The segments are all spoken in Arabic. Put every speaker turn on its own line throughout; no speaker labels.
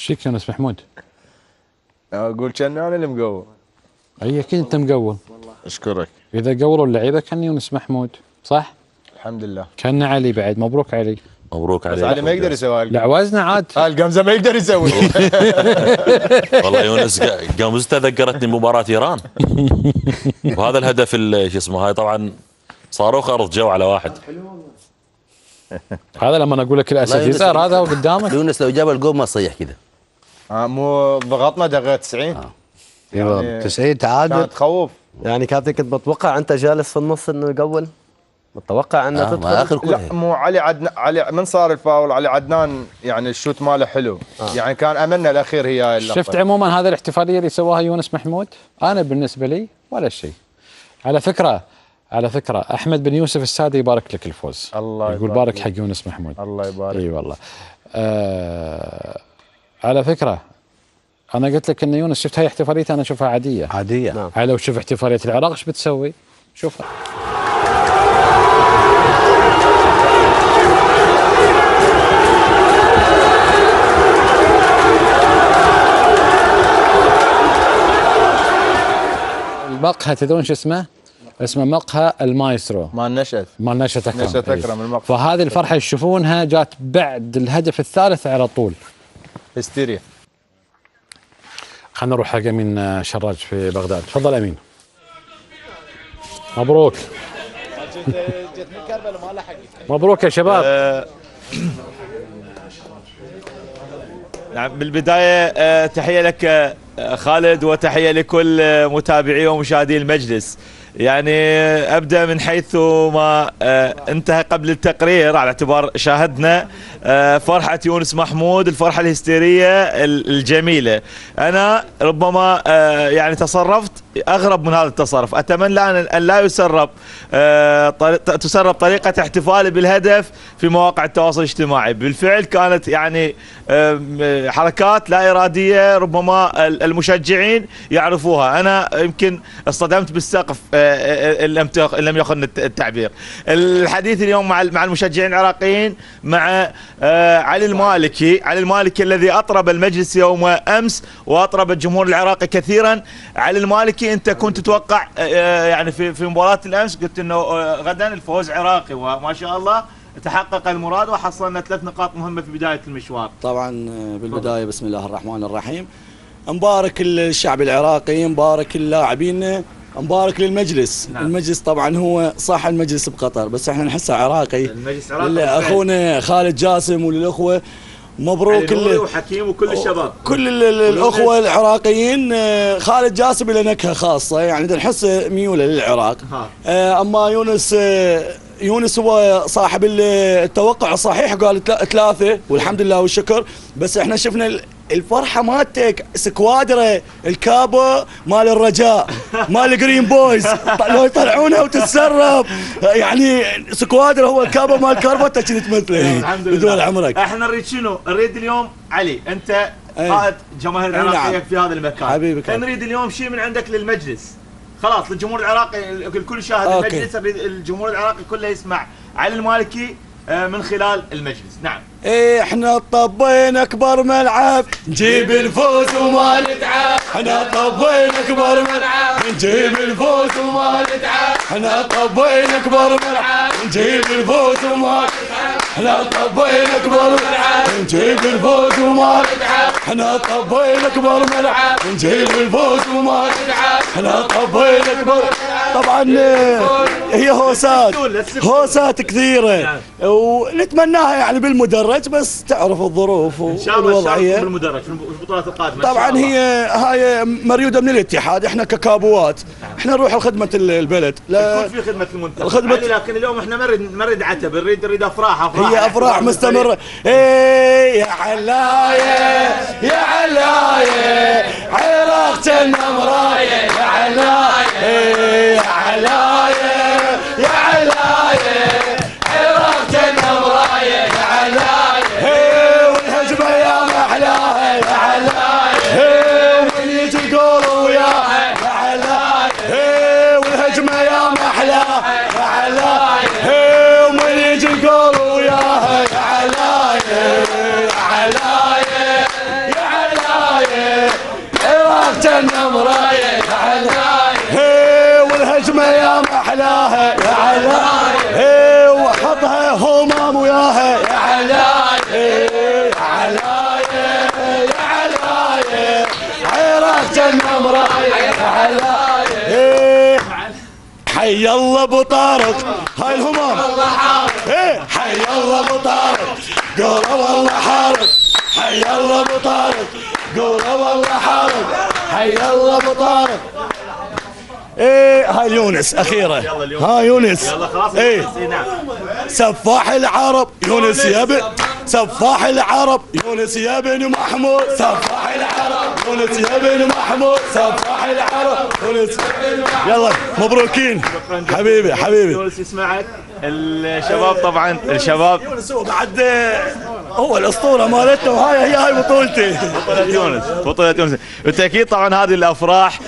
شيك يونس محمود؟
اقول كان انا اللي مقول.
اي اكيد انت مقول.
اشكرك.
اذا قولوا اللعيبه كان يونس محمود صح؟
الحمد لله.
كان علي بعد. مبروك علي.
مبروك علي.
بس علي ما يقدر يسوي
العوازنا عاد.
القمزه ما يقدر يسوي.
والله يونس قمزته ذكرتني بمباراه ايران. وهذا الهدف شو اسمه هاي طبعا صاروخ ارض جو على واحد.
هذا لما اقول لك الاسد يزار هذا قدامك.
يونس لو جاب الجول ما صيح كذا.
مو ضغطنا دقيقه 90.
يعني 90 تعادل.
كانت تخوف.
يعني كابتن كنت متوقع انت جالس في النص انه يقول؟ متوقع انه تدخل؟
اخر
لا مو علي علي من صار الفاول علي عدنان يعني الشوت ماله حلو. يعني كان املنا الاخير هي اللقطه.
شفت عموما هذه الاحتفاليه اللي سواها يونس محمود؟ انا بالنسبه لي ولا شيء. على فكره احمد بن يوسف السادي يبارك لك الفوز.
الله
يقول بارك حق يونس محمود.
الله يبارك.
اي والله. على فكره انا قلت لك ان يونس شفت هاي احتفاليته انا اشوفها عاديه.
نعم.
هاي لو شوف احتفاليه العراق ايش بتسوي؟ شوفها. المقهى تدرون شو اسمه؟ اسمه مقهى المايسترو
مال نشأت.
مال نشأت أكرم.
نشأت أكرم المقهى.
فهذه الفرحة تشوفونها جات بعد الهدف الثالث على طول.
هستيريا.
خلينا نروح حق أمين شراج في بغداد. تفضل أمين. مبروك. مبروك يا شباب.
نعم بالبداية تحية لك خالد وتحية لكل متابعي ومشاهدي المجلس. يعني أبدأ من حيث ما انتهى قبل التقرير على اعتبار شاهدنا فرحة يونس محمود، الفرحة الهستيرية الجميلة. أنا ربما يعني تصرفت أغرب من هذا التصرف. أتمنى أن لا تسرب طريقة احتفالي بالهدف في مواقع التواصل الاجتماعي. بالفعل كانت يعني حركات لا إرادية ربما المشجعين يعرفوها. أنا يمكن اصطدمت بالسقف إن لم يخن التعبير. الحديث اليوم مع المشجعين العراقيين مع علي المالكي الذي أطرب المجلس يوم أمس وأطرب الجمهور العراقي كثيرا. علي المالكي أنت كنت تتوقع يعني في مباراة الأمس قلت أنه غدا الفوز عراقي وما شاء الله تحقق المراد وحصلنا 3 نقاط مهمة في بداية المشوار.
طبعا بالبداية بسم الله الرحمن الرحيم. مبارك الشعب العراقي، مبارك اللاعبين، مبارك للمجلس. نعم. المجلس طبعا هو صح المجلس بقطر بس احنا نحسه عراقي.
المجلس عراقي.
اخونا خالد جاسم وللاخوه مبروك
وحكيم وكل الشباب
كل الاخوه العراقيين. خالد جاسم له نكهه خاصه يعني نحس ميوله للعراق. اما يونس هو صاحب التوقع الصحيح قال 3 والحمد لله والشكر. بس احنا شفنا الفرحه مالتك سكوادره الكابو مال الرجاء مال الجرين بويز لو يطلعونها وتتسرب يعني سكوادره هو الكابو مال كاربوتا كنت تمثله.
الحمد لله.
بدون عمرك
احنا نريد شنو؟ نريد اليوم علي انت قائد جماهير العراقيه
نعم.
في هذا المكان.
حبيبي
نريد اليوم شيء من عندك للمجلس. خلاص للجمهور العراقي الكل شاهد المجلس. الجمهور العراقي كله يسمع علي المالكي من خلال المجلس. نعم.
احنا طبينا اكبر ملعب نجيب الفوز وما نتعب. احنا طبينا اكبر ملعب نجيب الفوز وما نتعب. احنا طبينا اكبر ملعب نجيب الفوز وما نتعب. احنا طبينا اكبر ملعب نجيب الفوز وما نتعب. احنا طبينا اكبر ملعب نجيب الفوز وما نتعب. احنا طبينا اكبر. طبعا هي هوسات كثيره ونتمناها يعني بالمدرج بس تعرف الظروف والوضعيه.
بالمدرج في البطولات القادمه
طبعا هاي مريوده من الاتحاد. احنا ككابوات احنا نروح لخدمه البلد
لا في خدمه المنتخب لكن اليوم احنا ما نريد عتب نريد افراح
هي افراح مستمره. ايه يا علايه يا علايه عراق جنة مرايه يا علايه يا علايه يا علايه عراق جنة مرايه يا علايه والهجمه يا محلاها يا علايه ومن يجي الجول وياها يا علايه والهجمه يا محلاها يا علايه ومن يجي الجول وياها يا علايه يا علايه يا ننام وياها يا علاية يا علاية يا علاية عيرك جنة مراية يا علاية حي الله ابو طارق هاي الهمام حي الله ابو طارق قولوا والله حارق حي الله ابو طارق قولوا والله حارق حي الله ابو طارق هاي يونس اخيرا هاي يونس سفاح العرب يونس يا ابن سفاح العرب يونس يا بن محمود سفاح العرب يونس يا بن محمود سفاح العرب يونس يلا مبروكين حبيبي حبيبي
يونس يسمعك الشباب طبعا الشباب
يونس هو بعد هو الاسطوره مالتنا وهاي هي بطولتي
بطولة يونس بالتاكيد. طبعا هذه الافراح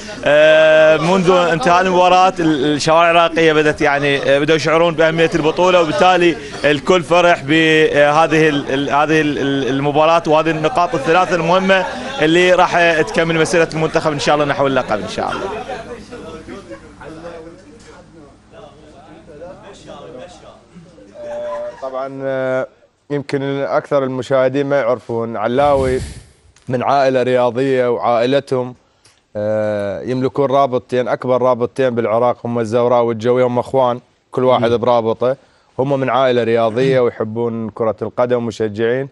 منذ انتهاء المباراه الشوارع العراقيه بدات يعني بداوا يشعرون باهميه البطوله، وبالتالي الكل فرح بهذه هذه المباراه وهذه النقاط الثلاثه المهمه اللي راح تكمل مسيره المنتخب ان شاء الله نحو اللقب ان شاء الله.
طبعا يمكن اكثر المشاهدين ما يعرفون علاوي من عائله رياضيه، وعائلتهم يملكون رابطتين، اكبر رابطتين بالعراق هم الزوراء والجويه، هم اخوان كل واحد برابطه. هم من عائله رياضيه ويحبون كره القدم ومشجعين.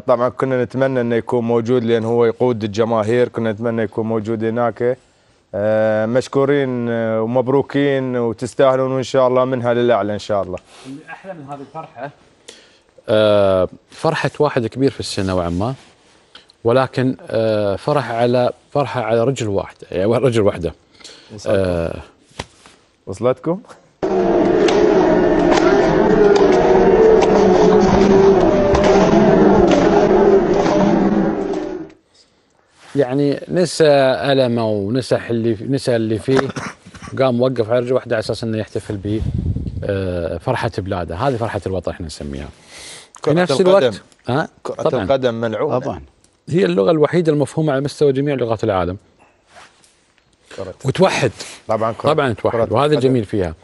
طبعا كنا نتمنى انه يكون موجود لان هو يقود الجماهير، كنا نتمنى يكون موجود هناك. مشكورين ومبروكين وتستاهلون وان شاء الله منها للاعلى ان شاء الله.
اللي احلى من هذه الفرحه فرحه واحد كبير في السن نوعا ما، ولكن فرحه على رجل واحده، يعني رجل واحده.
وصلتكم؟
يعني نسى ألمه ونسى اللي فيه، قام وقف على رجل واحده على اساس انه يحتفل ب فرحه بلاده. هذه فرحه الوطن احنا نسميها. في نفس الوقت
كرة القدم ملعوبة
طبعا
هي اللغه الوحيده المفهومه على مستوى جميع لغات العالم، وتوحد طبعا توحد، وهذا الجميل فيها.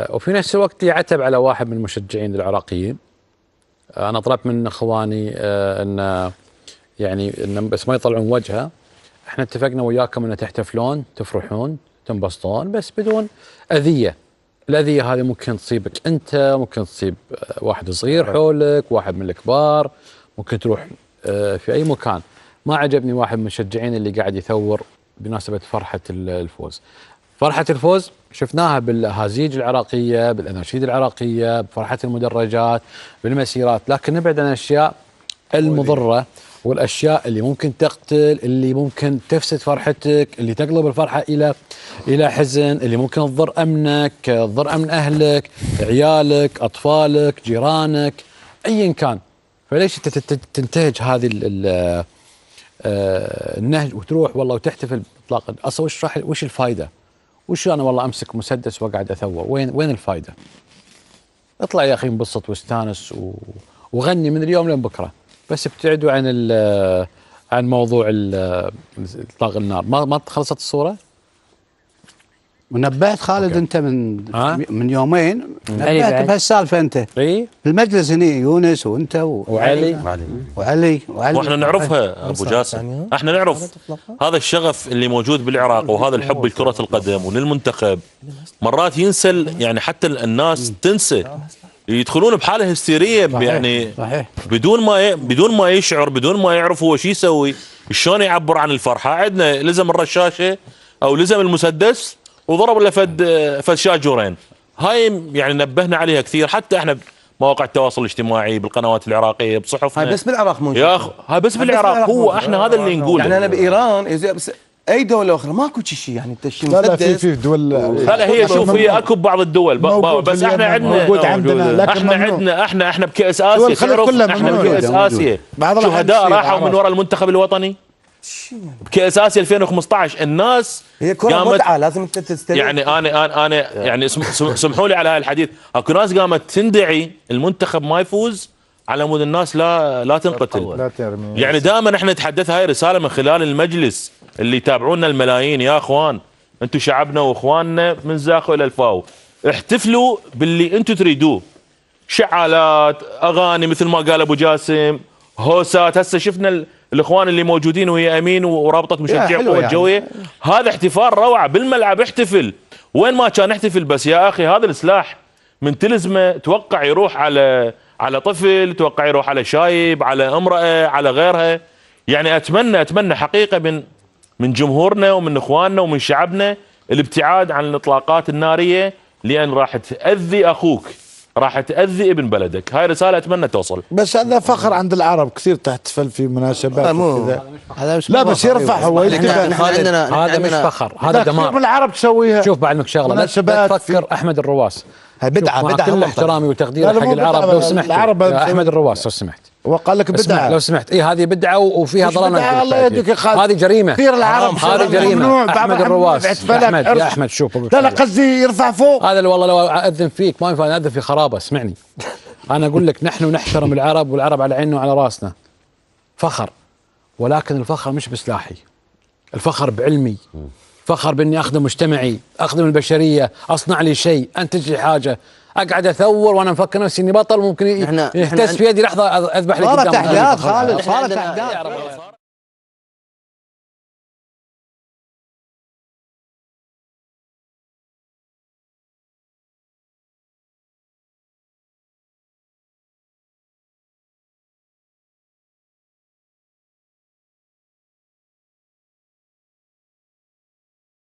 وفي نفس الوقت يعتب على واحد من المشجعين العراقيين. انا طلبت من اخواني ان يعني إن بس ما يطلعون وجهه. احنا اتفقنا وياكم ان تحتفلون تفرحون تنبسطون بس بدون اذيه. الاذيه هذه ممكن تصيبك انت، ممكن تصيب واحد صغير حولك، واحد من الكبار، ممكن تروح في اي مكان. ما عجبني واحد من المشجعين اللي قاعد يثور بمناسبه فرحه الفوز. فرحه الفوز شفناها بالهازيج العراقيه، بالاناشيد العراقيه، بفرحه المدرجات، بالمسيرات، لكن نبعد عن الاشياء المضره والاشياء اللي ممكن تقتل، اللي ممكن تفسد فرحتك، اللي تقلب الفرحه الى حزن، اللي ممكن تضر امنك، تضر امن اهلك، عيالك، اطفالك، جيرانك، ايا كان. فليش تنتهج هذه النهج وتروح والله وتحتفل باطلاق؟ اصلا وش الفائده؟ وش انا والله امسك مسدس واقعد اثور؟ وين الفائده؟ اطلع يا اخي انبسط واستانس وغني من اليوم لين بكره، بس ابتعدوا عن موضوع اطلاق النار. ما خلصت الصوره؟
ونبهت خالد انت من يومين، نبهت بهالسالفه انت في المجلس هنا، يونس وانت وعلي
واحنا نعرفها ابو جاسم، احنا نعرف هذا الشغف اللي موجود بالعراق وهذا الحب لكرة القدم وللمنتخب. مرات ينسى، يعني حتى الناس تنسى، يدخلون بحاله هستيريه يعني
صحيح.
بدون ما يشعر، بدون ما يعرف هو شو يسوي، شلون يعبر عن الفرحه. عندنا لزم الرشاشه او لزم المسدس وضرب له فد شاجورين. هاي يعني نبهنا عليها كثير، حتى احنا بمواقع التواصل الاجتماعي، بالقنوات العراقيه، بصحفنا.
هاي بس بالعراق موجود
يا اخي، هاي بس بالعراق. هو احنا هذا اللي نقوله.
يعني انا بايران بس اي دوله اخرى ماكو شيء، يعني انت شيء
لا في دول.
لا هي شوف، هي اكو بعض الدول بس احنا عندنا
موجود عندنا، لكن
احنا بكأس اسيا، تعرف احنا بكأس اسيا شهداء راحوا من وراء المنتخب الوطني بكأس اسيا 2015. الناس
هي كرة متعة، لازم انت تستمع.
يعني انا يعني سمحوا لي على هاي الحديث، اكو ناس قامت تندعي المنتخب ما يفوز على مود الناس لا تنقتل. يعني دائما احنا نتحدث، هاي رساله من خلال المجلس اللي يتابعونا الملايين. يا اخوان، انتم شعبنا واخواننا من زاخو الى الفاو، احتفلوا باللي انتم تريدوه. شعالات، اغاني مثل ما قال ابو جاسم، هوسات. هسه شفنا الاخوان اللي موجودين وهي امين ورابطه مشجعي قوه الجويه، هذا احتفال روعه بالملعب. احتفل وين ما كان احتفل، بس يا اخي هذا السلاح من تلزمه توقع يروح على طفل، توقع يروح على شايب، على امراه، على غيرها. يعني اتمنى حقيقه من جمهورنا ومن اخواننا ومن شعبنا الابتعاد عن الاطلاقات الناريه، لان راح تاذي اخوك، راح تاذي ابن بلدك. هاي رساله اتمنى توصل.
بس هذا فخر عند العرب، كثير تحتفل في مناسبات وكذا.
هذا مش
لا بس يرفع هو
هذا مش فخر، هذا دمار.
من العرب تسويها.
شوف بعد مك شغله، لا تفكر احمد الرواس.
بدعه
كل احترامي وتقديري حق العرب، لو سمحت احمد الرواس لو سمحت،
وقال لك بدعه
لو سمحت. هذه بدعه وفيها ضلال.
الله يهديك يا خالد،
هذه جريمه.
كثير العرب
هذه جريمه. احمد الرواس، يا احمد شوف،
لا قصدي يرفع فوق.
هذا والله لو اذن فيك ما ينفع اذن في خرابه. اسمعني، انا اقول لك نحن نحترم العرب، والعرب على عيننا وعلى راسنا، فخر. ولكن الفخر مش بسلاحي، الفخر بعلمي، فخر باني اخدم مجتمعي، اخدم البشريه، اصنع لي شيء، انتج لي حاجه. اقعد اثور وانا مفكر نفسي اني بطل، ممكن يهتز في يدي لحظه اذبح لي قدام.
صارت احداث خالد، صارت احداث.